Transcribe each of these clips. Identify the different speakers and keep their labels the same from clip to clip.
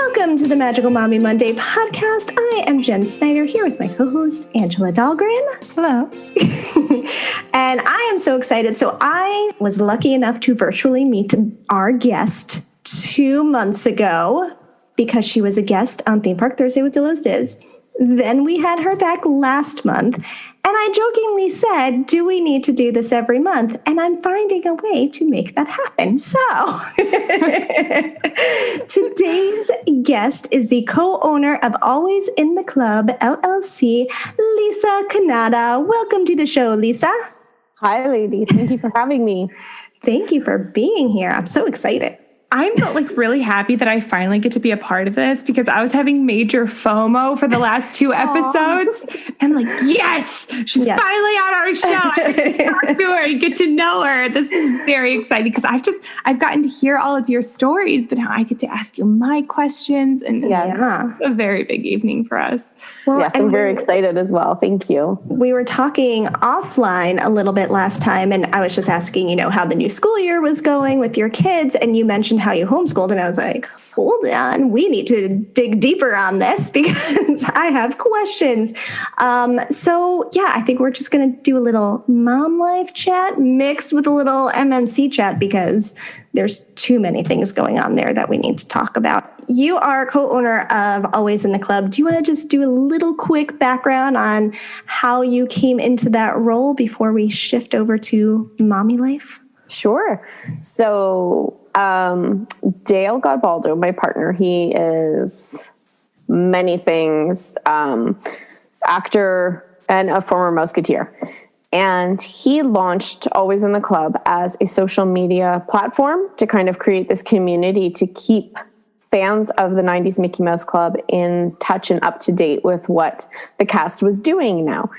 Speaker 1: Welcome to the Magical Mommy Monday podcast. I am Jen Snyder here with my co-host, Angela Dahlgren.
Speaker 2: Hello.
Speaker 1: And I am so excited. So I was lucky enough to virtually meet our guest 2 months ago because she was a guest on Theme Park Thursday with Delos Diz. Then we had her back last month, and I jokingly said, do we need to do this every month? And I'm finding a way to make that happen. So today's guest is the co-owner of Always in the Club, LLC, Lisa Cannata. Welcome to the show, Lisa.
Speaker 3: Hi, ladies. Thank you for having me.
Speaker 1: Thank you for being here. I'm so excited.
Speaker 2: I'm really happy that I finally get to be a part of this because I was having major FOMO for the last 2 episodes. I'm like, yes, she's finally on our show. I get to talk to her and get to know her. This is very exciting because I've gotten to hear all of your stories, but now I get to ask you my questions. And it's a very big evening for us.
Speaker 3: Well, yes, I'm very excited as well. Thank you.
Speaker 1: We were talking offline a little bit last time, and I was just asking, how the new school year was going with your kids, and you mentioned how you homeschooled, and I was like, hold on, we need to dig deeper on this because I have questions. I think we're just going to do a little mom life chat mixed with a little MMC chat because there's too many things going on there that we need to talk about. You are co-owner of Always in the Club. Do you want to just do a little quick background on how you came into that role before we shift over to mommy life?
Speaker 3: Sure. So Dale Godbaldo, my partner, he is many things, actor and a former Musketeer. And he launched Always in the Club as a social media platform to kind of create this community to keep fans of the 90s Mickey Mouse Club in touch and up to date with what the cast was doing now.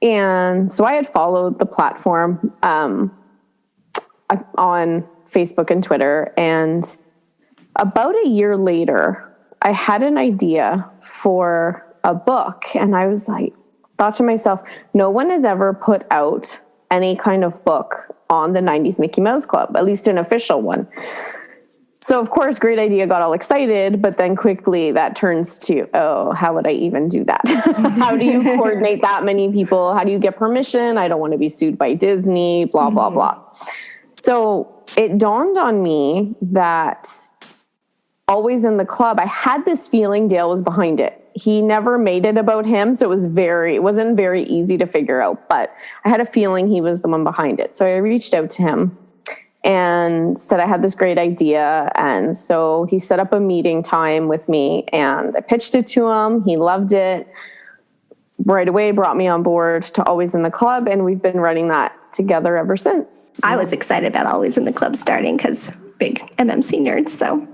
Speaker 3: And so I had followed the platform on Facebook and Twitter. And about a year later, I had an idea for a book. And I was thought to myself, no one has ever put out any kind of book on the 90s Mickey Mouse Club, at least an official one. So of course, great idea, got all excited, but then quickly that turns to, how would I even do that? How do you coordinate that many people? How do you get permission? I don't want to be sued by Disney, blah, blah, blah. So it dawned on me that Always in the Club, I had this feeling Dale was behind it. He never made it about him, so it wasn't very easy to figure out, but I had a feeling he was the one behind it. So I reached out to him and said I had this great idea. And so he set up a meeting time with me and I pitched it to him. He loved it. Right away brought me on board to Always in the Club, and we've been running that together ever since.
Speaker 1: I was excited about Always in the Club starting because big MMC nerds, so.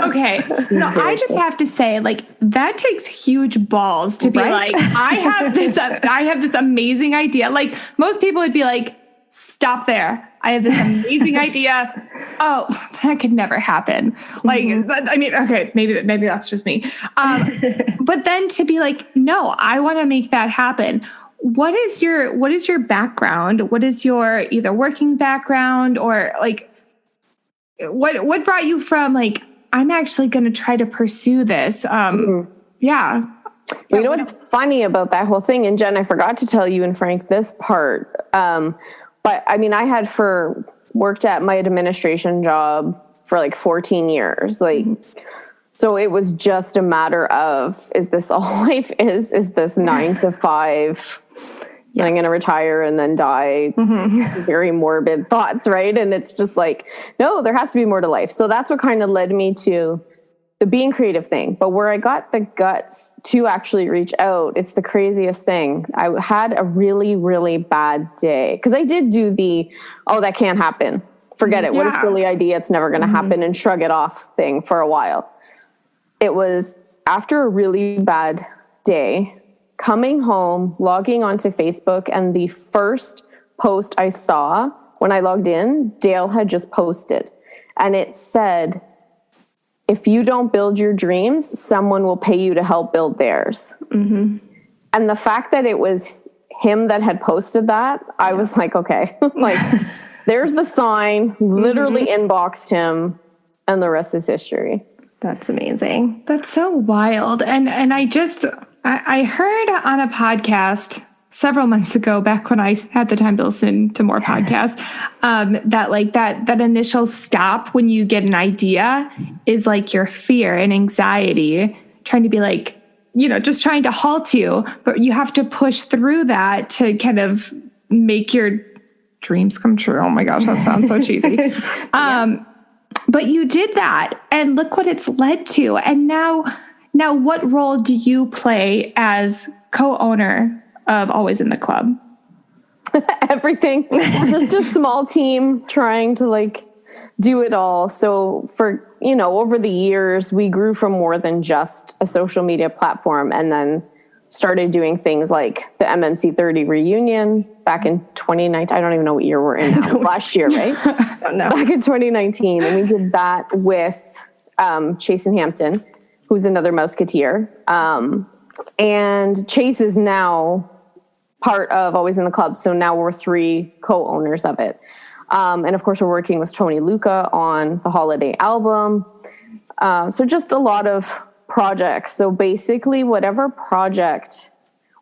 Speaker 2: Okay, so I just have to say, that takes huge balls to be I have this amazing idea. Most people would be like, stop there. I have this amazing idea. Oh, that could never happen. Okay, maybe that's just me. But then to be like, no, I want to make that happen. What is your background? What is your either working background or what brought you from I'm actually going to try to pursue this? Yeah.
Speaker 3: Well, you know what's funny about that whole thing? And Jen, I forgot to tell you and Frank this part. But I mean, I had worked at my administration job for 14 years. So it was just a matter of, is this all life is? Is this 9 to 5? Yeah. I'm going to retire and then die. Very morbid thoughts, right? And it's just no, there has to be more to life. So that's what kind of led me to the being creative thing. But where I got the guts to actually reach out, it's the craziest thing. I had a really, really bad day because I did do that can't happen. Forget it. Yeah. What a silly idea. It's never going to happen and shrug it off thing for a while. It was after a really bad day, coming home, logging onto Facebook, and the first post I saw when I logged in, Dale had just posted. And it said, if you don't build your dreams, someone will pay you to help build theirs. Mm-hmm. And the fact that it was him that had posted that, I was like, okay, there's the sign, literally inboxed him, and the rest is history.
Speaker 1: That's amazing.
Speaker 2: That's so wild. And I heard on a podcast several months ago, back when I had the time to listen to more podcasts, that like that initial stop when you get an idea is like your fear and anxiety trying to be like, just trying to halt you, but you have to push through that to kind of make your dreams come true. Oh my gosh, that sounds so cheesy. But you did that, and look what it's led to. And now what role do you play as co-owner of Always in the Club?
Speaker 3: Everything. Just a small team trying to like do it all. So for, over the years, we grew from more than just a social media platform, and then started doing things like the MMC 30 reunion back in 2019. I don't even know what year we're in now. Last year, right?
Speaker 1: I don't know.
Speaker 3: Back in 2019. And we did that with Chase and Hampton, who's another Musketeer. And Chase is now part of Always in the Club. So now we're 3 co-owners of it. And of course, we're working with Tony Luca on the Holiday Album. So just a lot of projects. So basically, whatever project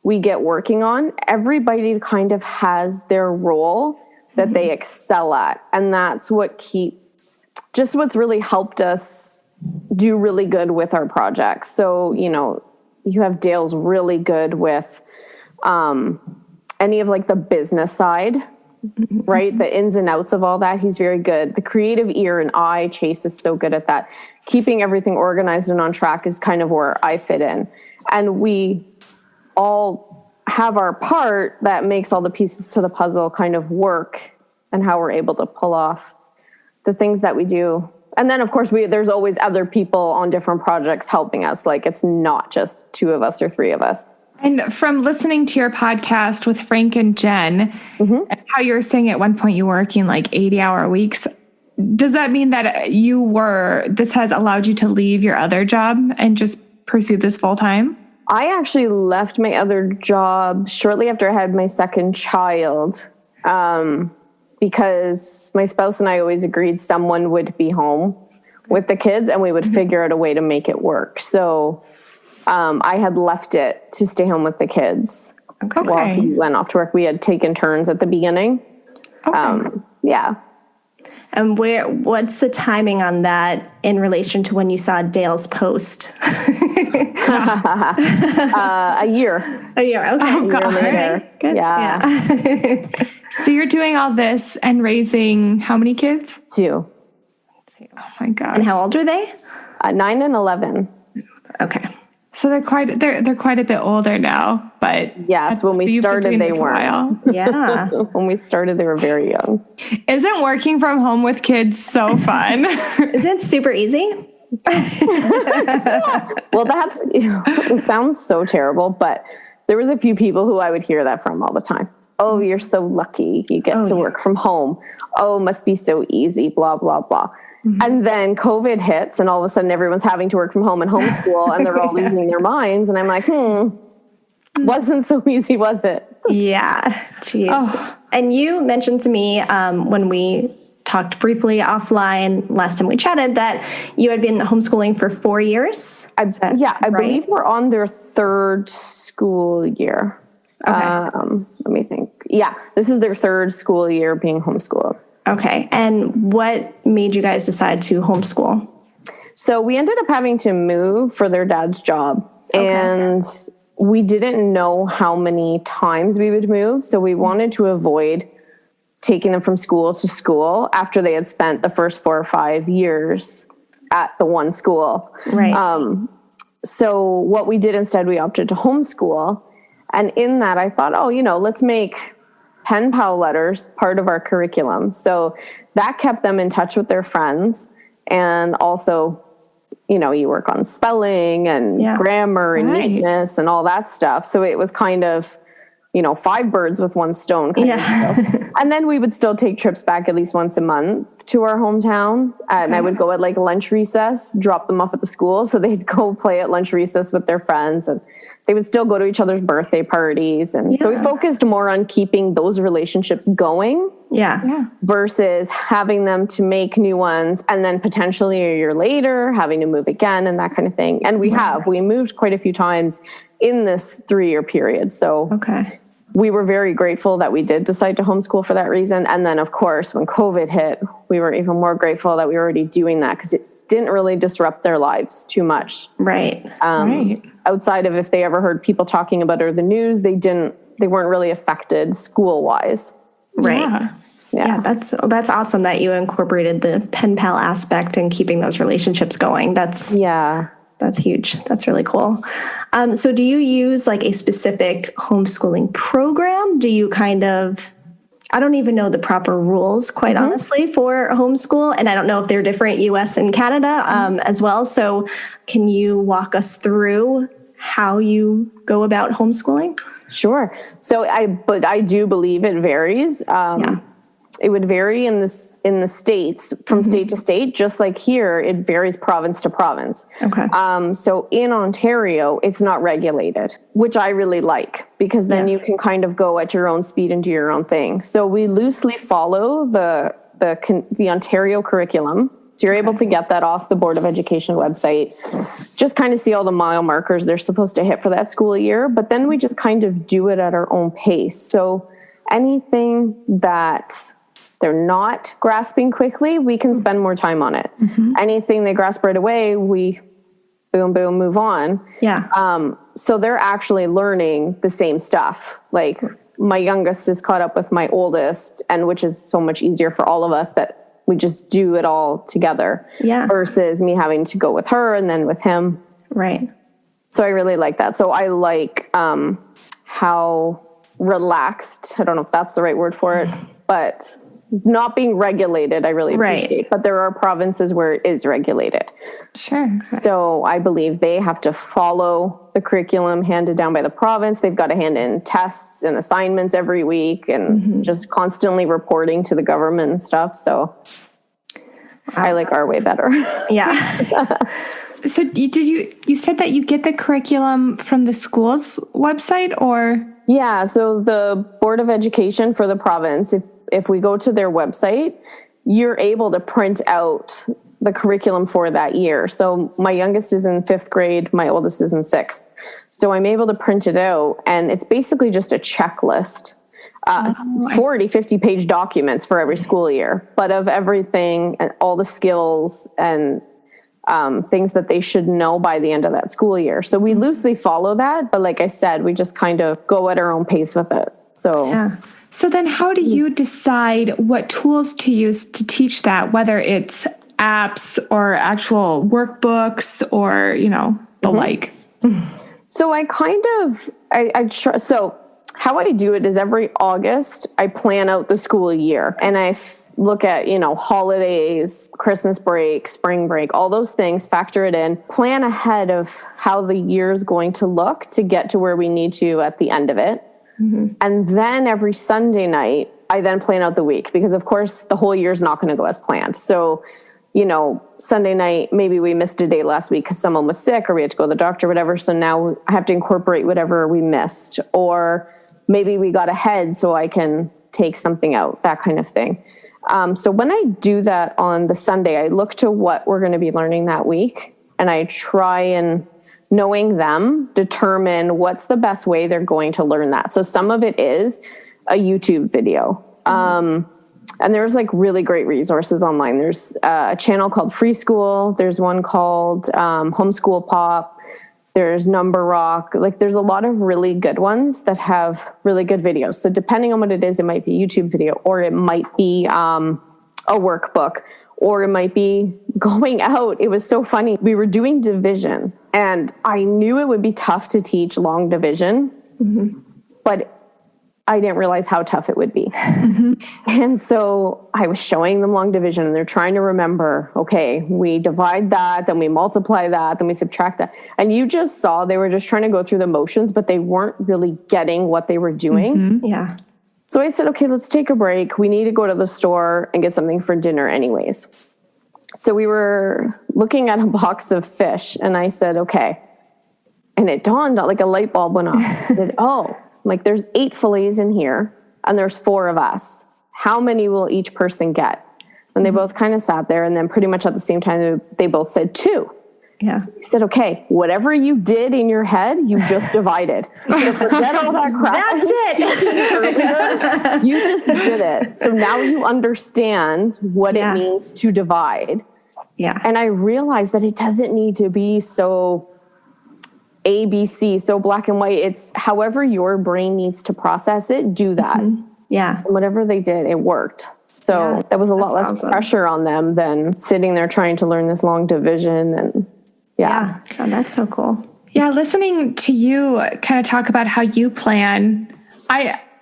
Speaker 3: we get working on, everybody kind of has their role that they excel at. And that's what what's really helped us do really good with our projects. So, you have Dale's really good with any of like the business side, right? The ins and outs of all that. He's very good. The creative ear and eye, Chase is so good at that. Keeping everything organized and on track is kind of where I fit in. And we all have our part that makes all the pieces to the puzzle kind of work, and how we're able to pull off the things that we do. And then of course there's always other people on different projects helping us. Like it's not just 2 of us or 3 of us.
Speaker 2: And from listening to your podcast with Frank and Jen, and how you were saying at one point you were working like 80-hour weeks, does that mean that this has allowed you to leave your other job and just pursue this full time?
Speaker 3: I actually left my other job shortly after I had my second child, because my spouse and I always agreed someone would be home with the kids and we would figure out a way to make it work. So I had left it to stay home with the kids while he went off to work. We had taken turns at the beginning. Yeah.
Speaker 1: And what's the timing on that in relation to when you saw Dale's post?
Speaker 3: A year.
Speaker 1: A year, okay.
Speaker 2: Oh, God.
Speaker 1: Right. Good.
Speaker 3: Yeah.
Speaker 2: So you're doing all this and raising how many kids?
Speaker 3: 2.
Speaker 2: Oh my gosh.
Speaker 1: And how old are they?
Speaker 3: 9 and 11.
Speaker 1: Okay.
Speaker 2: So they're quite a bit older now, but
Speaker 3: yes, when we started, they weren't.
Speaker 1: Yeah.
Speaker 3: When we started, they were very young.
Speaker 2: Isn't working from home with kids so fun?
Speaker 1: Isn't it super easy?
Speaker 3: Well, it sounds so terrible, but there was a few people who I would hear that from all the time. Oh, you're so lucky you get to work from home. Oh, it must be so easy, blah, blah, blah. And then COVID hits and all of a sudden everyone's having to work from home and homeschool and they're all losing their minds. And I'm like, wasn't so easy, was it?
Speaker 1: Yeah. Jeez. Oh. And you mentioned to me when we talked briefly offline last time we chatted that you had been homeschooling for 4 years. I
Speaker 3: believe we're on their 3rd school year.
Speaker 1: Okay.
Speaker 3: Let me think. Yeah, this is their 3rd school year being homeschooled.
Speaker 1: Okay. And what made you guys decide to homeschool?
Speaker 3: So we ended up having to move for their dad's job. Okay. And we didn't know how many times we would move. So we wanted to avoid taking them from school to school after they had spent the first 4 or 5 years at the one school.
Speaker 1: Right.
Speaker 3: So what we did instead, we opted to homeschool. And in that, I thought, let's make pen pal letters part of our curriculum. So that kept them in touch with their friends. And also, you work on spelling and grammar and neatness and all that stuff. So it was kind of, 5 birds with 1 stone. And then we would still take trips back at least once a month to our hometown. And I would go at like lunch recess, drop them off at the school. So they'd go play at lunch recess with their friends. And they would still go to each other's birthday parties. And so we focused more on keeping those relationships going versus having them to make new ones and then potentially a year later having to move again and that kind of thing. And we moved quite a few times in this 3-year period. So we were very grateful that we did decide to homeschool for that reason. And then, of course, when COVID hit, we were even more grateful that we were already doing that because it didn't really disrupt their lives too much.
Speaker 1: Right.
Speaker 3: Outside of if they ever heard people talking about it or the news, they weren't really affected school-wise.
Speaker 1: Right. Yeah, that's awesome that you incorporated the pen pal aspect and keeping those relationships going. That's huge. That's really cool. So do you use like a specific homeschooling program? Do you I don't even know the proper rules, quite honestly, for homeschool. And I don't know if they're different US and Canada as well. So can you walk us through how you go about homeschooling?
Speaker 3: Sure. So I do believe it varies. It would vary in the states from state to state, just like here, it varies province to province.
Speaker 1: Okay.
Speaker 3: So in Ontario, it's not regulated, which I really like because then you can kind of go at your own speed and do your own thing. So we loosely follow the Ontario curriculum. So you're able to get that off the Board of Education website, just kind of see all the mile markers they're supposed to hit for that school year. But then we just kind of do it at our own pace. So anything that they're not grasping quickly, we can spend more time on it. Anything they grasp right away, we boom, boom, move on.
Speaker 1: Yeah.
Speaker 3: So they're actually learning the same stuff. Like my youngest is caught up with my oldest, and which is so much easier for all of us that we just do it all together versus me having to go with her and then with him.
Speaker 1: Right.
Speaker 3: So I really like that. So I like how relaxed, I don't know if that's the right word for it, but not being regulated, I really appreciate. But there are provinces where it is regulated.
Speaker 2: Sure.
Speaker 3: So I believe they have to follow the curriculum handed down by the province. They've got to hand in tests and assignments every week and just constantly reporting to the government and stuff. So I like our way better.
Speaker 1: Yeah.
Speaker 2: So you said that you get the curriculum from the school's website or?
Speaker 3: Yeah. So the Board of Education for the province, if we go to their website, you're able to print out the curriculum for that year. So my youngest is in 5th grade, my oldest is in 6th. So I'm able to print it out, and it's basically just a checklist, 40, 50-page documents for every school year, but of everything and all the skills and things that they should know by the end of that school year. So we loosely follow that, but like I said, we just kind of go at our own pace with it. So
Speaker 2: So then how do you decide what tools to use to teach that, whether it's apps or actual workbooks or, the like?
Speaker 3: So I try. So how I do it is every August, I plan out the school year and I look at, holidays, Christmas break, spring break, all those things, factor it in, plan ahead of how the year is going to look to get to where we need to at the end of it. And then every Sunday night, I then plan out the week because, of course, the whole year is not going to go as planned. So, Sunday night, maybe we missed a day last week because someone was sick or we had to go to the doctor, whatever. So now I have to incorporate whatever we missed, or maybe we got ahead so I can take something out, that kind of thing. So when I do that on the Sunday, I look to what we're going to be learning that week, and I try and, knowing them, determine what's the best way they're going to learn that. So some of it is a YouTube video. And there's like really great resources online. There's a channel called Free School. There's one called Homeschool Pop. There's Number Rock. Like there's a lot of really good ones that have really good videos. So depending on what it is, it might be a YouTube video, or it might be a workbook, or it might be going out. It was so funny. We were doing division, and I knew it would be tough to teach long division, but I didn't realize how tough it would be. And so I was showing them long division, and they're trying to remember, okay, we divide that, then we multiply that, then we subtract that. And you just saw they were just trying to go through the motions, but they weren't really getting what they were doing.
Speaker 1: Yeah.
Speaker 3: So I said, okay, let's take a break. We need to go to the store and get something for dinner anyways. So we were looking at a box of fish, and I said, okay, And it dawned on, like a light bulb went off. I said, oh, like there's 8 fillets in here and there's 4 of us. How many will each person get? And they both kind of sat there, and then pretty much at the same time, they both said 2.
Speaker 1: Yeah.
Speaker 3: He said, okay, whatever you did in your head, you just divided. So forget all that crap.
Speaker 1: That's it.
Speaker 3: You just did it. So now you understand what it means to divide.
Speaker 1: Yeah.
Speaker 3: And I realized that it doesn't need to be so ABC, so black and white. It's however your brain needs to process it, do that.
Speaker 1: Yeah.
Speaker 3: And whatever they did, it worked. So that was a lot less pressure on them than sitting there trying to learn this long division. And
Speaker 1: Oh, that's so cool.
Speaker 2: Yeah, listening to you kind of talk about how you plan,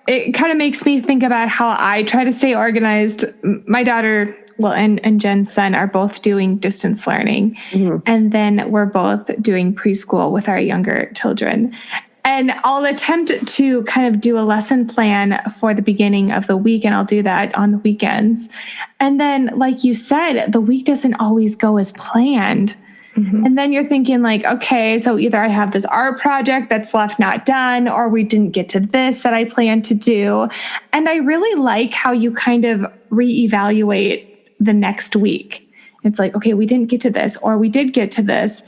Speaker 2: it kind of makes me think about how I try to stay organized. My daughter, and Jen's son are both doing distance learning. And then we're both doing preschool with our younger children. And I'll attempt to kind of do a lesson plan for the beginning of the week, and I'll do that on the weekends. And then, like you said, the week doesn't always go as planned. And then you're thinking like, okay, so either I have this art project that's left not done, or we didn't get to this that I planned to do. And I really like how you kind of reevaluate the next week. It's like, okay, we didn't get to this, or we did get to this.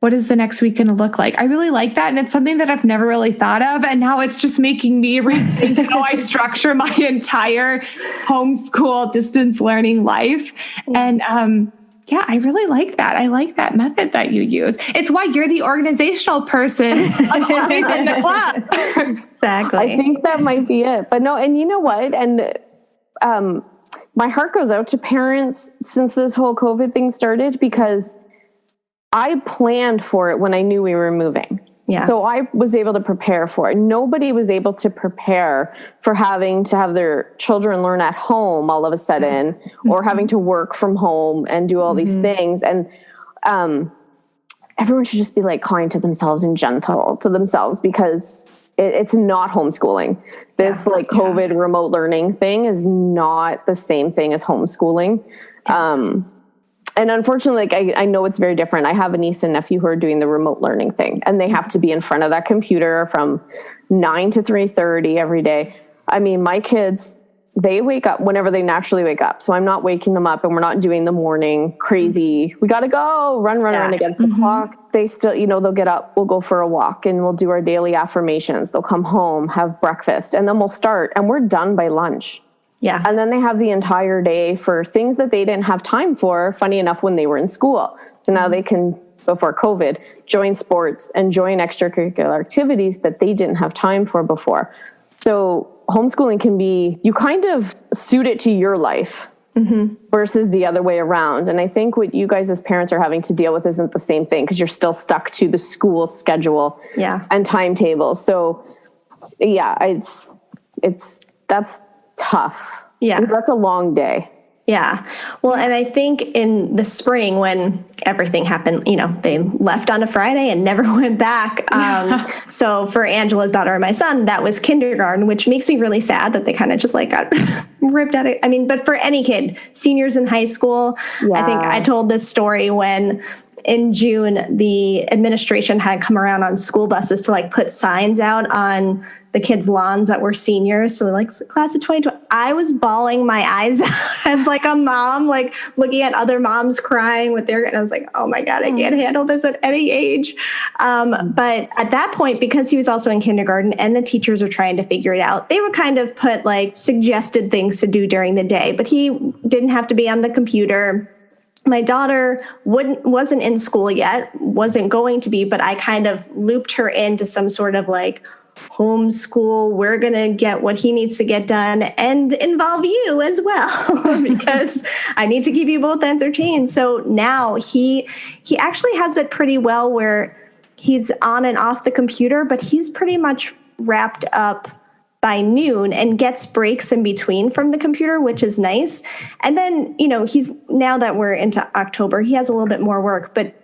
Speaker 2: What is the next week going to look like? I really like that. And it's something that I've never really thought of. And now it's just making me rethink how I structure my entire homeschool distance learning life. And, I really like that. I like that method that you use. It's why you're the organizational person. I'm always in the club.
Speaker 1: Exactly.
Speaker 3: I think that might be it. But no, and you know what? And my heart goes out to parents since this whole COVID thing started, because I planned for it when I knew we were moving.
Speaker 1: Yeah.
Speaker 3: So I was able to prepare for it. Nobody was able to prepare for having to have their children learn at home all of a sudden, or having to work from home and do all these things. And everyone should just be like kind to themselves and gentle to themselves, because it's not homeschooling. This COVID remote learning thing is not the same thing as homeschooling. And unfortunately, I know it's very different. I have a niece and nephew who are doing the remote learning thing, and they have to be in front of that computer from 9 to 3:30 every day. I mean, my kids, they wake up whenever they naturally wake up. So I'm not waking them up, and we're not doing the morning crazy, we got to go, run against the clock. They still, they'll get up, we'll go for a walk, and we'll do our daily affirmations. They'll come home, have breakfast, and then we'll start, and we're done by lunch.
Speaker 1: Yeah.
Speaker 3: And then they have the entire day for things that they didn't have time for, funny enough, when they were in school. So now they can, before COVID, join sports and join extracurricular activities that they didn't have time for before. So homeschooling can be, you kind of suit it to your life versus the other way around. And I think what you guys as parents are having to deal with isn't the same thing, because you're still stuck to the school schedule and timetable. So that's tough.
Speaker 1: Yeah.
Speaker 3: That's a long day.
Speaker 1: Yeah. Well, and I think in the spring when everything happened, they left on a Friday and never went back. So for Angela's daughter and my son, that was kindergarten, which makes me really sad that they kind of just got ripped out of, but for any kid, seniors in high school, I think I told this story when in June, the administration had come around on school buses to put signs out on the kids' lawns that were seniors. So class of 2020, I was bawling my eyes out as a mom, looking at other moms crying with and I was like, oh my God, I can't handle this at any age. But at that point, because he was also in kindergarten and the teachers are trying to figure it out, they would kind of put suggested things to do during the day, but he didn't have to be on the computer. My daughter wasn't in school yet, wasn't going to be, but I kind of looped her into some sort of homeschool. We're going to get what he needs to get done and involve you as well, because I need to keep you both entertained. So now he actually has it pretty well where he's on and off the computer, but he's pretty much wrapped up by noon and gets breaks in between from the computer, which is nice. And then, he's, now that we're into October, he has a little bit more work, but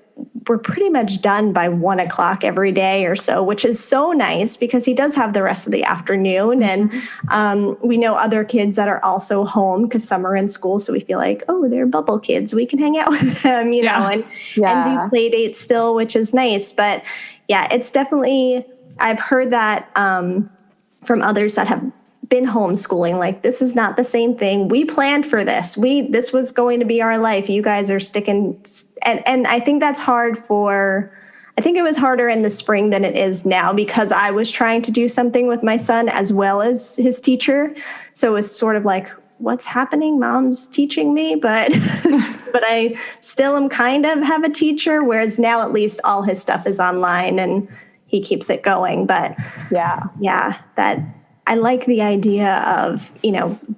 Speaker 1: we're pretty much done by 1:00 every day or so, which is so nice because he does have the rest of the afternoon. And we know other kids that are also home because some are in school. So we feel like, oh, they're bubble kids. We can hang out with them, and do play dates still, which is nice. But yeah, it's definitely, I've heard that from others that have been homeschooling, like, this is not the same thing. We planned for this. This was going to be our life. You guys are sticking. And I think that's hard I think it was harder in the spring than it is now, because I was trying to do something with my son as well as his teacher. So it was sort of like, what's happening? Mom's teaching me, but but I still am kind of have a teacher, whereas now at least all his stuff is online and he keeps it going. But yeah, that I like the idea of,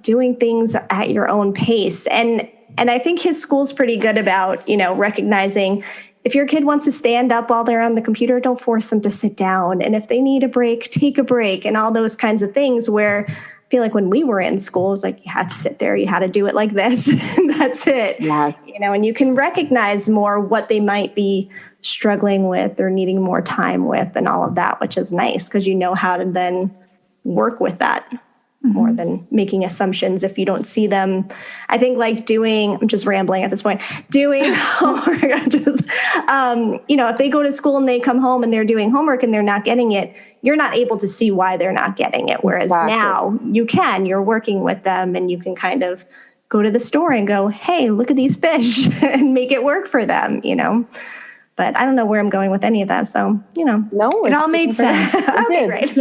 Speaker 1: doing things at your own pace. And I think his school's pretty good about, recognizing if your kid wants to stand up while they're on the computer, don't force them to sit down. And if they need a break, take a break, and all those kinds of things, where I feel like when we were in school, it was like, you had to sit there, you had to do it like this, and that's it.
Speaker 3: Yes.
Speaker 1: And you can recognize more what they might be struggling with or needing more time with and all of that, which is nice, because you know how to then work with that more than making assumptions if you don't see them. I think I'm just rambling at this point, doing homework, if they go to school and they come home and they're doing homework and they're not getting it, you're not able to see why they're not getting it. Whereas now you're working with them and you can kind of go to the store and go, hey, look at these fish and make it work for them, But I don't know where I'm going with any of that. So,
Speaker 3: No,
Speaker 2: it all made sense.
Speaker 1: Okay, great.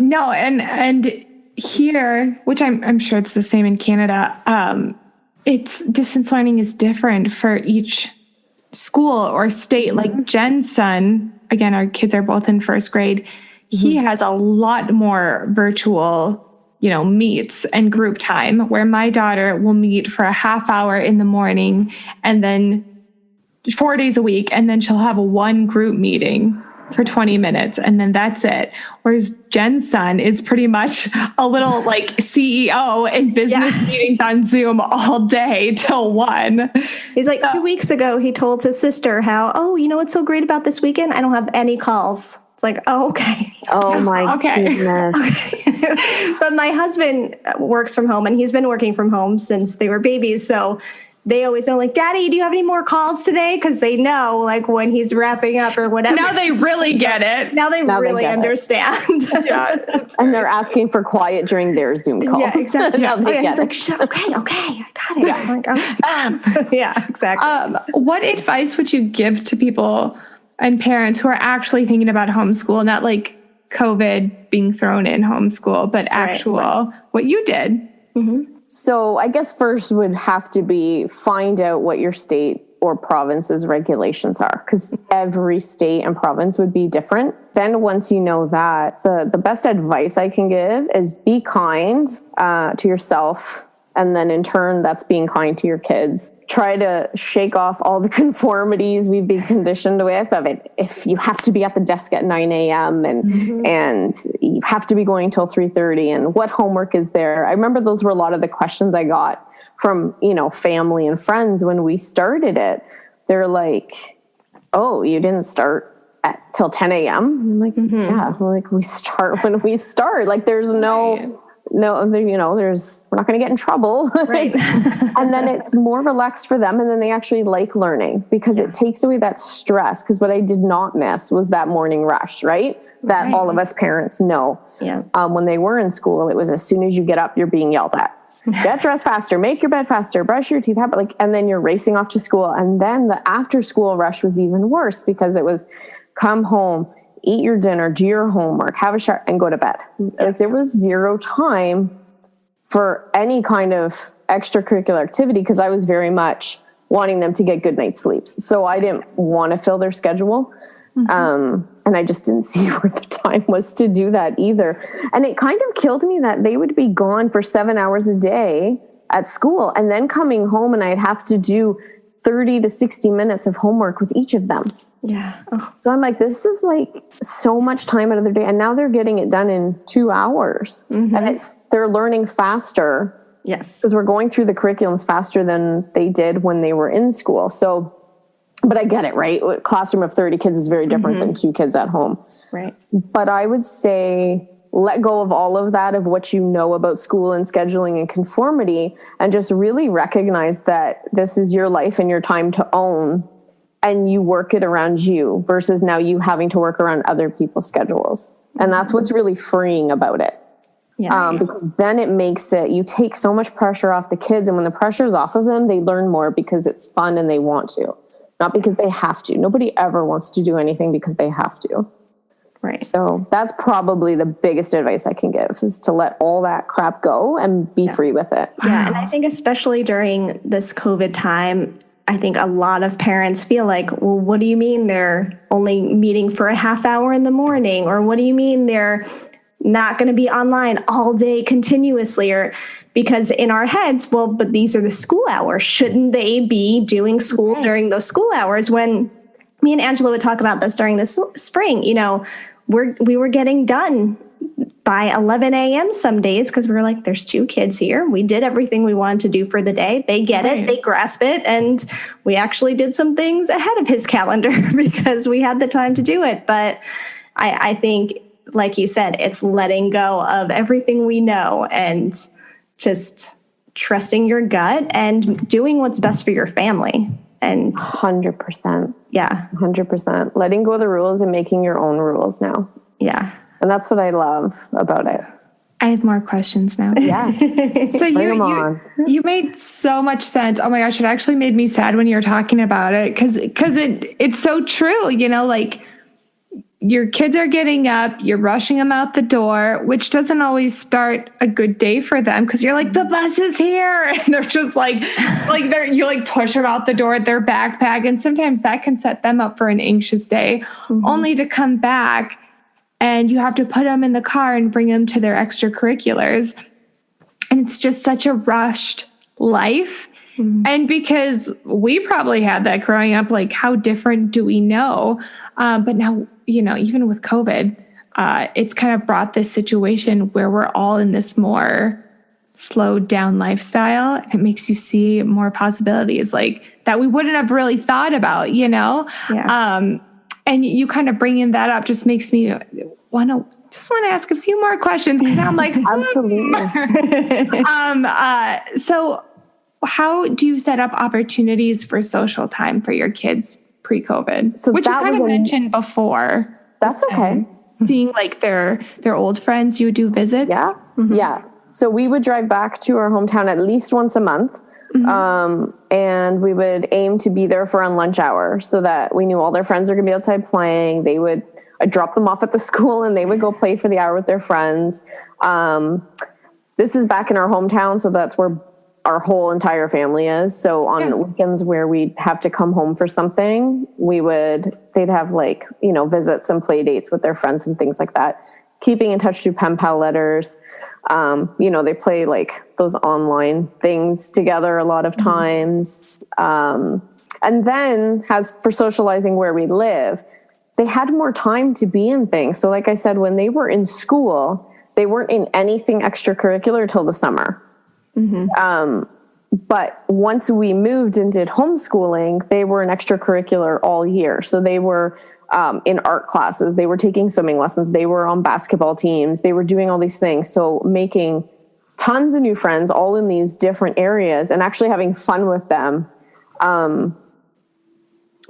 Speaker 2: No, and here, which I'm sure it's the same in Canada, it's distance learning is different for each school or state. Like Jen's son, again, our kids are both in first grade. He has a lot more virtual meets and group time, where my daughter will meet for a half hour in the morning and then 4 days a week. And then she'll have one group meeting for 20 minutes. And then that's it. Whereas Jen's son is pretty much a little like CEO and business meetings on Zoom all day till 1.
Speaker 1: He's like, 2 weeks ago, he told his sister how, you know what's so great about this weekend? I don't have any calls. It's like, okay.
Speaker 3: Oh my goodness.
Speaker 1: Okay. But my husband works from home, and he's been working from home since they were babies. So they always know, like, Daddy, do you have any more calls today? Because they know, like, when he's wrapping up or whatever.
Speaker 2: Now they really get it.
Speaker 1: Now they really understand.
Speaker 2: Yeah,
Speaker 3: and they're asking for quiet during their Zoom calls.
Speaker 1: Yeah, exactly.
Speaker 3: Now they
Speaker 1: he's
Speaker 3: get
Speaker 1: like, okay, I got it. Yeah, like, yeah, exactly.
Speaker 2: What advice would you give to people and parents who are actually thinking about homeschool, not like COVID being thrown in homeschool, but actual what you did?
Speaker 1: Mm-hmm.
Speaker 3: So I guess first would have to be find out what your state or province's regulations are, because every state and province would be different. Then once you know that, the best advice I can give is be kind to yourself. And then in turn, that's being kind to your kids. Try to shake off all the conformities we've been conditioned with of it. If you have to be at the desk at 9 a.m. and you have to be going till 3:30, and what homework is there? I remember those were a lot of the questions I got from, family and friends when we started it. They're like, oh, you didn't start till 10 a.m.? I'm like, yeah, like we start when we start. Like there's we're not going to get in trouble. Right. And then it's more relaxed for them. And then they actually like learning, because it takes away that stress. Because what I did not miss was that morning rush, right? That all of us parents know.
Speaker 1: Yeah.
Speaker 3: When they were in school, it was as soon as you get up, you're being yelled at. Get dressed faster, make your bed faster, brush your teeth, and then you're racing off to school. And then the after school rush was even worse, because it was come home, eat your dinner, do your homework, have a shower, and go to bed. Like there was zero time for any kind of extracurricular activity, because I was very much wanting them to get good night's sleeps. So I didn't want to fill their schedule. And I just didn't see where the time was to do that either. And it kind of killed me that they would be gone for 7 hours a day at school, and then coming home and I'd have to do 30 to 60 minutes of homework with each of them.
Speaker 1: Yeah. Oh.
Speaker 3: So I'm like, this is like so much time out of their day. And now they're getting it done in 2 hours. And they're learning faster.
Speaker 1: Yes.
Speaker 3: Because we're going through the curriculums faster than they did when they were in school. So, but I get it, right? A classroom of 30 kids is very different than 2 kids at home.
Speaker 1: Right.
Speaker 3: But I would say let go of all of that, of what you know about school and scheduling and conformity, and just really recognize that this is your life and your time to own and you work it around you versus now you having to work around other people's schedules. And that's what's really freeing about it.
Speaker 1: Yeah.
Speaker 3: Because then it makes it, you take so much pressure off the kids. And when the pressure's off of them, they learn more because it's fun and they want to, not because they have to. Nobody ever wants to do anything because they have to.
Speaker 1: Right.
Speaker 3: So that's probably the biggest advice I can give, is to let all that crap go and be free with it.
Speaker 1: Yeah. And I think especially during this COVID time, I think a lot of parents feel like, well, what do you mean they're only meeting for a half hour in the morning? Or what do you mean they're not going to be online all day continuously? Or because in our heads, well, but these are the school hours. Shouldn't they be doing school during those school hours? When me and Angela would talk about this during the spring, you know, we were getting done by 11 a.m. some days because we were like, there's 2 kids here. We did everything we wanted to do for the day. They get it. They grasp it. And we actually did some things ahead of his calendar because we had the time to do it. But I think, like you said, it's letting go of everything we know and just trusting your gut and doing what's best for your family. And
Speaker 3: 100%.
Speaker 1: Yeah.
Speaker 3: 100%. Letting go of the rules and making your own rules now.
Speaker 1: Yeah.
Speaker 3: And that's what I love about it.
Speaker 2: I have more questions now.
Speaker 3: Yeah.
Speaker 2: So you made so much sense. Oh my gosh, it actually made me sad when you were talking about it because it's so true. You know, like your kids are getting up, you're rushing them out the door, which doesn't always start a good day for them because you're like, the bus is here. And they're just you push them out the door with their backpack. And sometimes that can set them up for an anxious day, only to come back and you have to put them in the car and bring them to their extracurriculars. And it's just such a rushed life. And because we probably had that growing up, like how different do we know? But now, you know, even with COVID, it's kind of brought this situation where we're all in this more slowed down lifestyle. And it makes you see more possibilities like that we wouldn't have really thought about, you know?
Speaker 1: Yeah.
Speaker 2: And you kind of bringing that up just makes me want to ask a few more questions because now I'm like,
Speaker 3: absolutely.
Speaker 2: So how do you set up opportunities for social time for your kids pre-COVID?
Speaker 3: So
Speaker 2: which you kind of mentioned before.
Speaker 3: That's okay.
Speaker 2: Seeing like their old friends, you would do visits.
Speaker 3: Yeah. Yeah. So we would drive back to our hometown at least once a month. And we would aim to be there for on lunch hour so that we knew all their friends were going to be outside playing. I'd drop them off at the school and they would go play for the hour with their friends. This is back in our hometown. So that's where our whole entire family is. So on weekends where we'd have to come home for something, they'd have like, you know, visits and play dates with their friends and things like that. Keeping in touch through pen pal letters. You know, they play like those online things together a lot of times. And then for socializing where we live, they had more time to be in things. So like I said, when they were in school, they weren't in anything extracurricular till the summer. But once we moved and did homeschooling, they were in extracurricular all year. So they were in art classes, they were taking swimming lessons, they were on basketball teams, they were doing all these things. So making tons of new friends all in these different areas and actually having fun with them.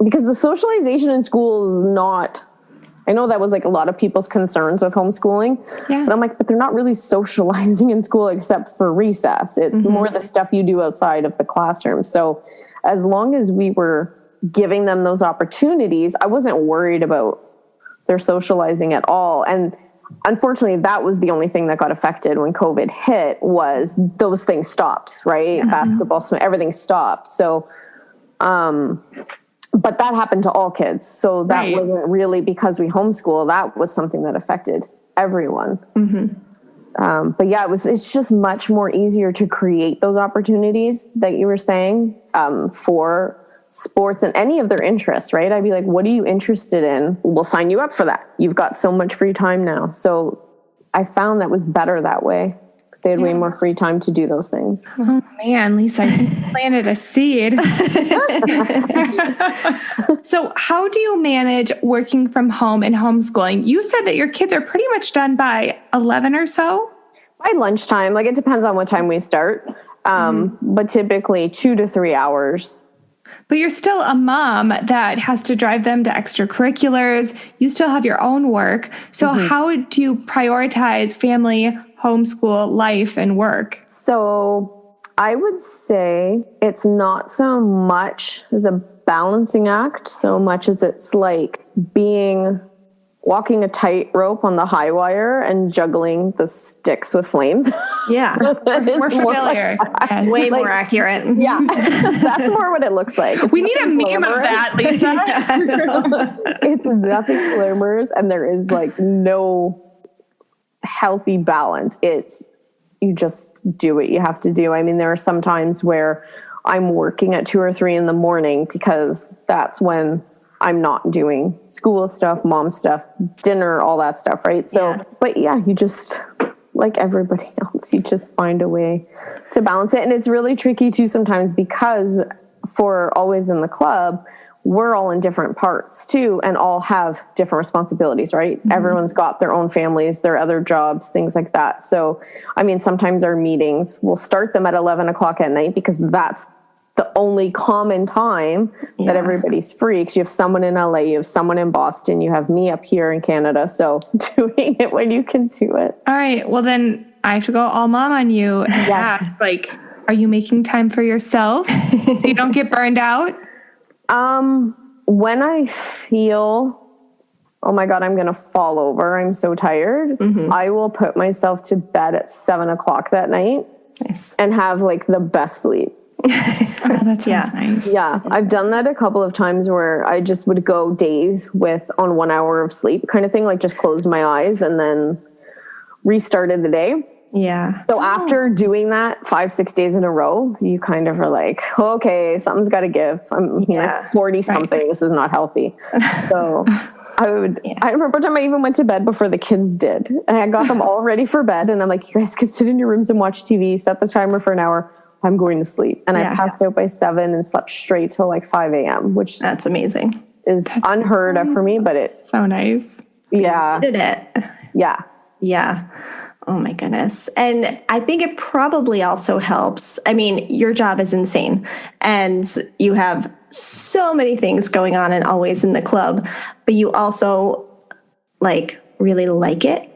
Speaker 3: Because the socialization in school is not, I know that was like a lot of people's concerns with homeschooling, but I'm like, but they're not really socializing in school except for recess. It's more the stuff you do outside of the classroom. So as long as we were giving them those opportunities, I wasn't worried about their socializing at all. And unfortunately, that was the only thing that got affected when COVID hit was those things stopped, right? Basketball, everything stopped. So, but that happened to all kids. So that wasn't really because we homeschool. That was something that affected everyone. But yeah, it's just much more easier to create those opportunities that you were saying for sports and any of their interests, right? I'd be like, what are you interested in? We'll sign you up for that. You've got so much free time now. So I found that was better that way because they had way more free time to do those things.
Speaker 2: Oh man, Lisa, you planted a seed. So how do you manage working from home and homeschooling? You said that your kids are pretty much done by 11 or so?
Speaker 3: By lunchtime, like it depends on what time we start. But typically 2 to 3 hours.
Speaker 2: But you're still a mom that has to drive them to extracurriculars. You still have your own work. So how do you prioritize family, homeschool, life, and work?
Speaker 3: So I would say it's not so much as a balancing act, so much as it's like walking a tightrope on the high wire and juggling the sticks with flames.
Speaker 1: Yeah.
Speaker 2: We're familiar.
Speaker 1: Yes. Way more accurate.
Speaker 3: Yeah. That's more what it looks like.
Speaker 2: We need a meme of that, Lisa.
Speaker 3: It's nothing glamorous, and there is like no healthy balance. You just do what you have to do. I mean, there are some times where I'm working at 2 or 3 in the morning because that's when I'm not doing school stuff, mom stuff, dinner, all that stuff, right? So, but yeah, you just, like everybody else, you just find a way to balance it. And it's really tricky too sometimes because for Always in the Club, we're all in different parts too and all have different responsibilities, right? Mm-hmm. Everyone's got their own families, their other jobs, things like that. So, I mean, sometimes our meetings, we'll start them at 11 o'clock at night because that's the only common time that everybody's free, because you have someone in LA, you have someone in Boston, you have me up here in Canada. So doing it when you can do it.
Speaker 2: All right. Well, then I have to go all mom on you and ask, like, are you making time for yourself so you don't get burned out?
Speaker 3: When I feel, oh my God, I'm going to fall over, I'm so tired, I will put myself to bed at 7 o'clock that night and have like the best sleep.
Speaker 2: Oh, that sounds nice.
Speaker 3: Yeah, I've done that a couple of times where I just would go days on 1 hour of sleep kind of thing, like just closed my eyes and then restarted the day.
Speaker 1: Yeah.
Speaker 3: So after doing that 5-6 days in a row, you kind of are like, okay, something's got to give. I'm like 40 something. Right. This is not healthy. So I remember one time I even went to bed before the kids did, and I got them all ready for bed. And I'm like, you guys can sit in your rooms and watch TV, set the timer for an hour. I'm going to sleep. And I passed out by 7 and slept straight till like 5 a.m., which
Speaker 1: that's amazing.
Speaker 3: Is unheard of for me, but it's
Speaker 2: so nice.
Speaker 3: Yeah.
Speaker 1: You did it.
Speaker 3: Yeah.
Speaker 1: Yeah. Oh my goodness. And I think it probably also helps. I mean, your job is insane and you have so many things going on and Always in the Club, but you also really like it.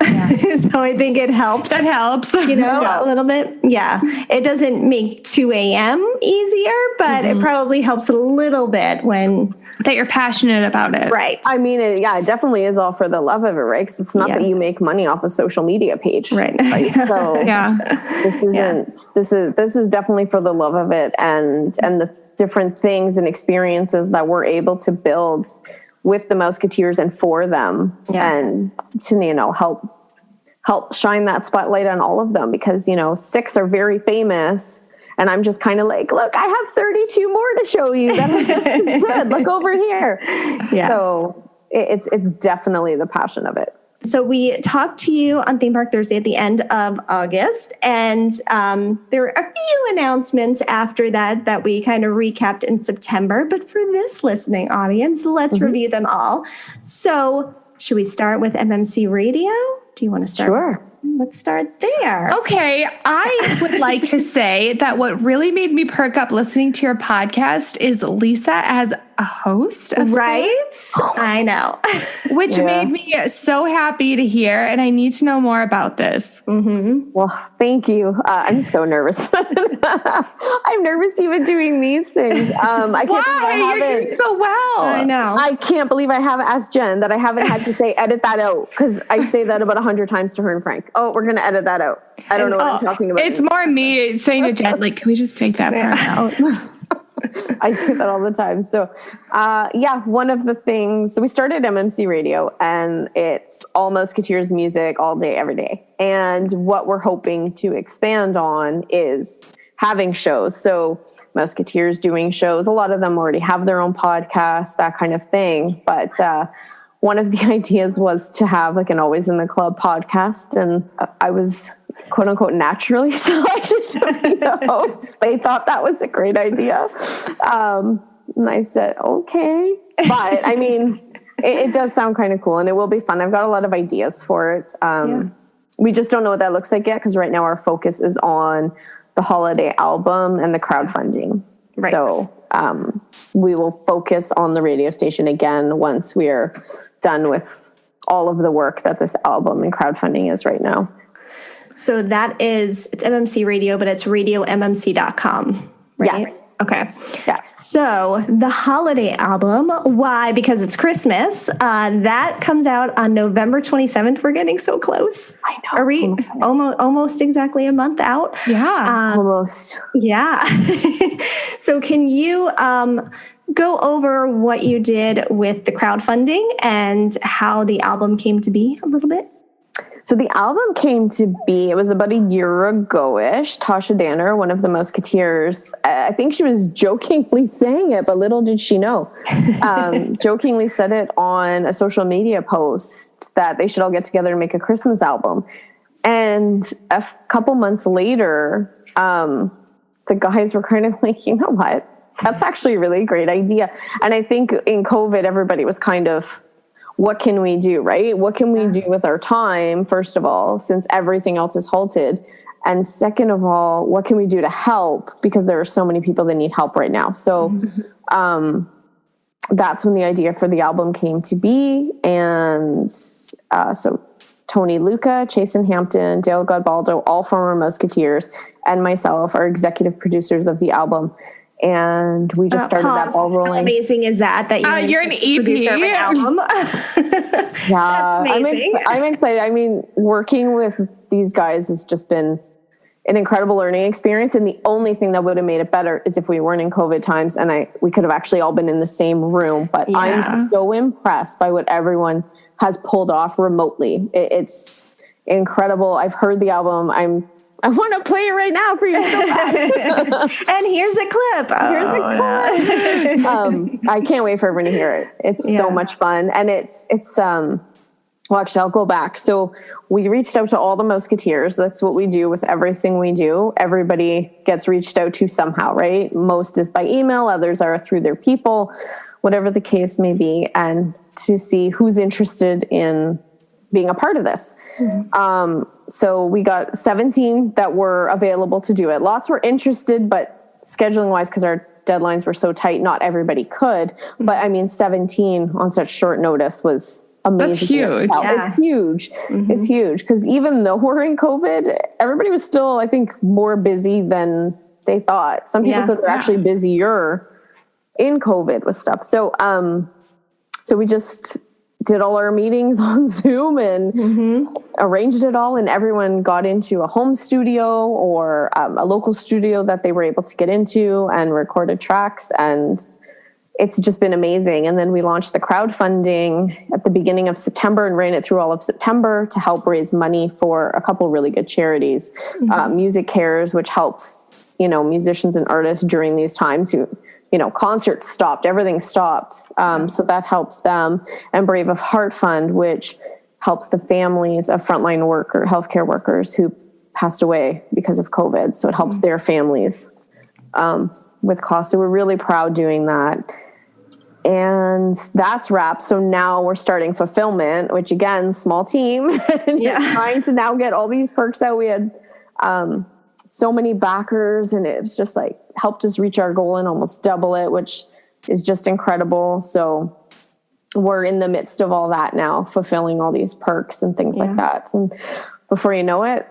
Speaker 1: Yeah. So I think it helps.
Speaker 2: That helps.
Speaker 1: A little bit. Yeah. It doesn't make 2 a.m. easier, but it probably helps a little bit when...
Speaker 2: that you're passionate about it.
Speaker 1: Right.
Speaker 3: I mean, it definitely is all for the love of it, right? Because it's not that you make money off a social media page.
Speaker 1: Right.
Speaker 3: So this is definitely for the love of it and the different things and experiences that we're able to build with the Mouseketeers and for them, and to help shine that spotlight on all of them, because 6 are very famous, and I'm just kind of like, look, I have 32 more to show you. That's just as good. Look over here. Yeah. So it's definitely the passion of it.
Speaker 1: So we talked to you on Theme Park Thursday at the end of August, and there were a few announcements after that we kind of recapped in September. But for this listening audience, let's review them all. So should we start with MMC Radio? Do you want to start?
Speaker 3: Sure.
Speaker 1: Let's start there.
Speaker 2: Okay. I would like to say that what really made me perk up listening to your podcast is Lisa as a host.
Speaker 1: Right? I know.
Speaker 2: Which made me so happy to hear, and I need to know more about this.
Speaker 3: Mm-hmm. Well, thank you. I'm so nervous. I'm nervous even doing these things. I can't
Speaker 2: Why? You're doing so well.
Speaker 1: I know.
Speaker 3: I can't believe I haven't asked Jen that I haven't had to say, edit that out, because I say that about 100 times to her and Frank. Oh, we're going to edit that out. I don't know what I'm talking about.
Speaker 2: It's more me saying to Jen, can we just take that part out?
Speaker 3: I say that all the time. So, one of the things, so we started MMC Radio, and it's all Mouseketeers music all day, every day. And what we're hoping to expand on is having shows. So Mouseketeers doing shows, a lot of them already have their own podcasts, that kind of thing. But one of the ideas was to have an Always in the Club podcast. And I was quote unquote naturally selected to be the host. They thought that was a great idea. And I said, okay. But I mean, it does sound kind of cool, and it will be fun. I've got a lot of ideas for it. We just don't know what that looks like yet, because right now our focus is on the Holiday Album and the crowdfunding. Right. So we will focus on the radio station again once we're done with all of the work that this album and crowdfunding is right now.
Speaker 1: So it's MMC Radio, but it's radiommc.com, right?
Speaker 3: Yes.
Speaker 1: Okay.
Speaker 3: Yes.
Speaker 1: So the holiday album, why? Because it's Christmas. That comes out on November 27th. We're getting so close.
Speaker 3: I know.
Speaker 1: Are we almost exactly a month out?
Speaker 2: Yeah.
Speaker 3: Almost.
Speaker 1: Yeah. So can you go over what you did with the crowdfunding and how the album came to be a little bit?
Speaker 3: So the album came to be, it was about a year ago-ish. Tasha Danner, one of the Musketeers, I think she was jokingly saying it, but little did she know, jokingly said it on a social media post that they should all get together and make a Christmas album. And a couple months later, the guys were kind of like, you know what? That's actually a really great idea. And I think in COVID, everybody was kind of, what can we do, right? What can we do with our time, first of all, since everything else is halted? And second of all, what can we do to help? Because there are so many people that need help right now. So that's when the idea for the album came to be. And so Tony Luca, Chasen Hampton, Dale Godbaldo, all former Musketeers, and myself are executive producers of the album. And we just started that ball rolling.
Speaker 1: How amazing is that
Speaker 2: you're an EP
Speaker 1: producer of an album?
Speaker 3: Yeah,
Speaker 1: that's amazing.
Speaker 3: I'm excited. I mean, working with these guys has just been an incredible learning experience. And the only thing that would have made it better is if we weren't in COVID times and we could have actually all been in the same room. But I'm so impressed by what everyone has pulled off remotely. It's incredible. I've heard the album. I want to play it right now for you so bad.
Speaker 1: And here's a clip.
Speaker 3: I can't wait for everyone to hear it. It's so much fun. And it's well, actually, I'll go back. So we reached out to all the Musketeers. That's what we do with everything we do. Everybody gets reached out to somehow, right? Most is by email. Others are through their people, whatever the case may be. And to see who's interested in being a part of this. So we got 17 that were available to do it. Lots were interested, but scheduling wise, because our deadlines were so tight, not everybody could. But I mean, 17 on such short notice was amazing.
Speaker 2: That's huge.
Speaker 1: Yeah.
Speaker 3: It's huge. It's huge. Because even though we're in COVID, everybody was still, I think, more busy than they thought. Some people said they're actually busier in COVID with stuff. So, so we just did all our meetings on Zoom and arranged it all, and everyone got into a home studio or a local studio that they were able to get into and recorded tracks, and it's just been amazing. And then we launched the crowdfunding at the beginning of September and ran it through all of September to help raise money for a couple really good charities. Music Cares, which helps, musicians and artists during these times who, concerts stopped, everything stopped. So that helps them. And Brave of Heart Fund, which helps the families of frontline healthcare workers who passed away because of COVID. So it helps their families with costs. So we're really proud doing that. And that's wrapped. So now we're starting fulfillment, which again, small team, trying to now get all these perks out. We had so many backers, and it's just like helped us reach our goal and almost double it, which is just incredible. So we're in the midst of all that now, fulfilling all these perks and things like that. And before you know it,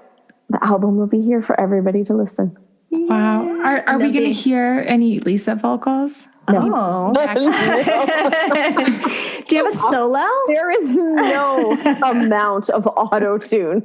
Speaker 3: the album will be here for everybody to listen.
Speaker 2: Wow. Are we going to hear any Lisa vocals?
Speaker 1: No. Do you have a solo?
Speaker 3: There is no amount of auto-tune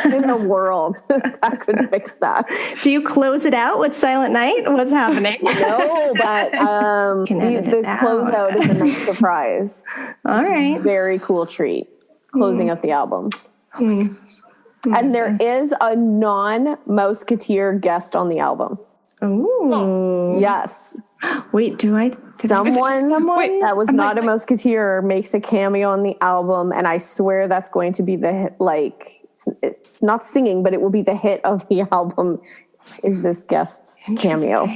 Speaker 3: in the world that could fix that.
Speaker 1: Do you close it out with Silent Night? What's happening?
Speaker 3: No, but the closeout is a nice surprise.
Speaker 1: All right.
Speaker 3: Very cool treat. Closing out the album. And there is a non-Musketeer guest on the album.
Speaker 1: Ooh.
Speaker 3: Yes.
Speaker 1: Wait,
Speaker 3: someone that was not a Musketeer makes a cameo on the album, and I swear that's going to be the hit, it's not singing, but it will be the hit of the album, is this guest's cameo.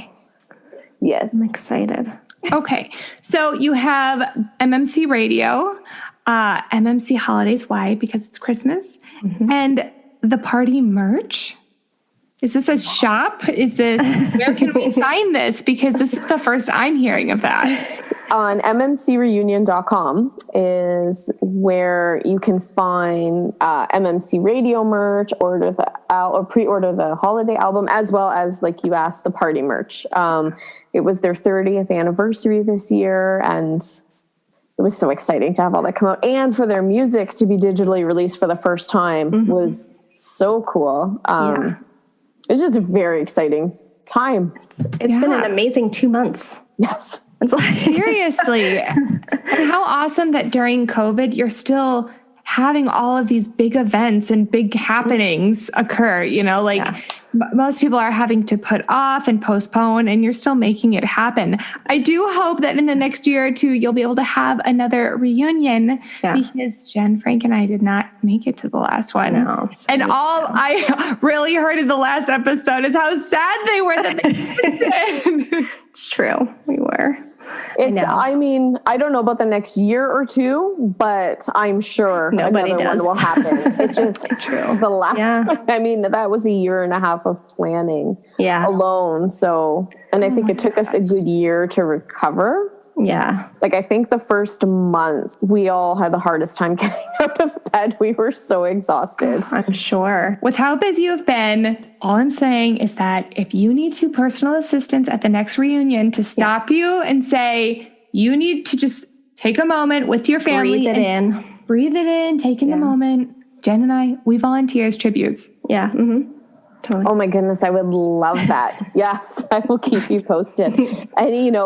Speaker 3: Yes.
Speaker 1: I'm excited.
Speaker 2: Okay. So you have MMC Radio, MMC Holidays. Why? Because it's Christmas. And the party merch. Is this a shop? Where can we find this? Because this is the first I'm hearing of that.
Speaker 3: On MMCreunion.com is where you can find MMC Radio merch, or pre-order the holiday album, as well as, like you asked, the party merch. It was their 30th anniversary this year, and it was so exciting to have all that come out. And for their music to be digitally released for the first time was so cool. It's just a very exciting time.
Speaker 1: It's been an amazing 2 months.
Speaker 3: Yes.
Speaker 2: Seriously. And how awesome that during COVID, you're still having all of these big events and big happenings occur, most people are having to put off and postpone, and you're still making it happen. I do hope that in the next year or two, you'll be able to have another reunion, because Jen, Frank, and I did not make it to the last one.
Speaker 1: No,
Speaker 2: and all I really heard in the last episode is how sad they were that they did.
Speaker 1: It's true. We were.
Speaker 3: I mean, I don't know about the next year or two, but I'm sure another one will happen. It's just true. The last one, I mean, that was a year and a half of planning alone. So, and I think it took us a good year to recover.
Speaker 1: Yeah.
Speaker 3: Like, I think the first month we all had the hardest time getting out of bed. We were so exhausted.
Speaker 1: I'm sure.
Speaker 2: With how busy you've been, all I'm saying is that if you need two personal assistants at the next reunion to stop you and say, you need to just take a moment with your family. Breathe it in, take in the moment. Jen and I, we volunteer as tributes.
Speaker 1: Yeah. Mm-hmm. Totally.
Speaker 3: Oh my goodness. I would love that. Yes. I will keep you posted. And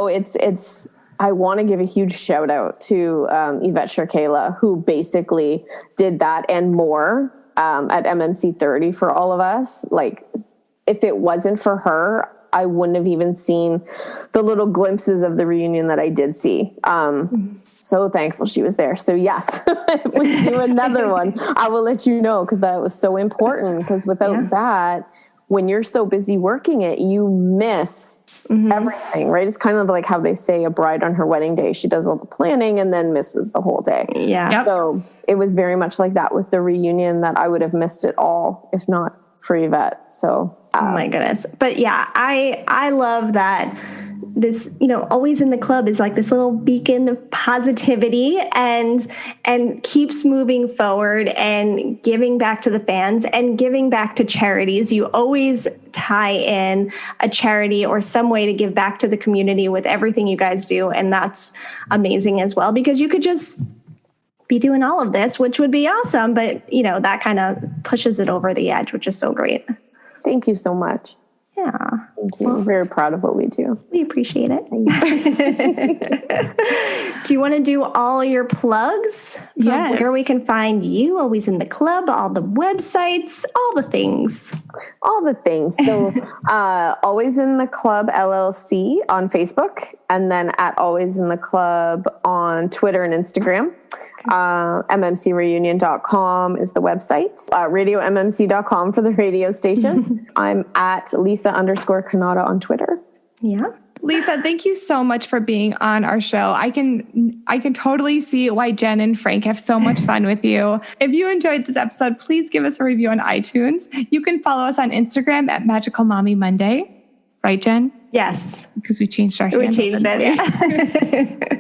Speaker 3: I want to give a huge shout out to Yvette Shirkela, who basically did that and more at MMC 30 for all of us. Like, if it wasn't for her, I wouldn't have even seen the little glimpses of the reunion that I did see. So thankful she was there. So yes, if we do another one, I will let you know, because that was so important. Because without that, when you're so busy working it, you miss everything, right? It's kind of like how they say a bride on her wedding day, she does all the planning and then misses the whole day.
Speaker 1: Yeah.
Speaker 2: Yep.
Speaker 3: So it was very much like that with the reunion, that I would have missed it all if not for Yvette. So,
Speaker 1: oh my goodness. But yeah, I love that this, always in the club is like this little beacon of positivity and keeps moving forward and giving back to the fans and giving back to charities. You always tie in a charity or some way to give back to the community with everything you guys do. And that's amazing as well, because you could just be doing all of this, which would be awesome. But, that kind of pushes it over the edge, which is so great.
Speaker 3: Thank you so much.
Speaker 1: Yeah.
Speaker 3: Thank you. I'm very proud of what we do.
Speaker 1: We appreciate it. Do you want to do all your plugs?
Speaker 2: Yes.
Speaker 1: Where we can find you, Always in the Club, all the websites, all the things.
Speaker 3: All the things. So Always in the Club LLC on Facebook, and then at Always in the Club on Twitter and Instagram. MMCreunion.com is the website. RadioMMC.com for the radio station. I'm at Lisa_Cannata on Twitter.
Speaker 1: Yeah.
Speaker 2: Lisa, thank you so much for being on our show. I can totally see why Jen and Frank have so much fun with you. If you enjoyed this episode, please give us a review on iTunes. You can follow us on Instagram at Magical Mommy Monday. Right, Jen?
Speaker 1: Yes.
Speaker 2: Because we changed our handle.
Speaker 1: We changed it, yeah.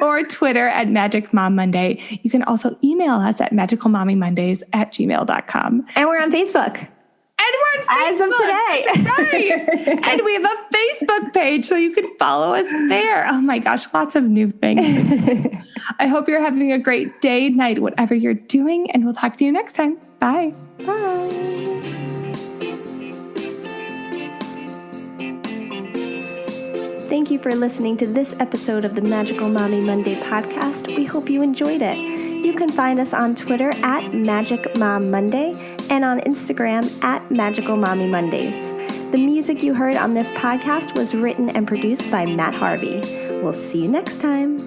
Speaker 2: Or Twitter at Magic Mom Monday. You can also email us at magicalmommymondays@gmail.com.
Speaker 1: And we're on Facebook.
Speaker 2: And we're on Facebook.
Speaker 1: As of today.
Speaker 2: That's right. And we have a Facebook page, so you can follow us there. Oh my gosh, lots of new things. I hope you're having a great day, night, whatever you're doing, and we'll talk to you next time. Bye.
Speaker 1: Bye. Thank you for listening to this episode of the Magical Mommy Monday podcast. We hope you enjoyed it. You can find us on Twitter at Magic Mom Monday and on Instagram at Magical Mommy Mondays. The music you heard on this podcast was written and produced by Matt Harvey. We'll see you next time.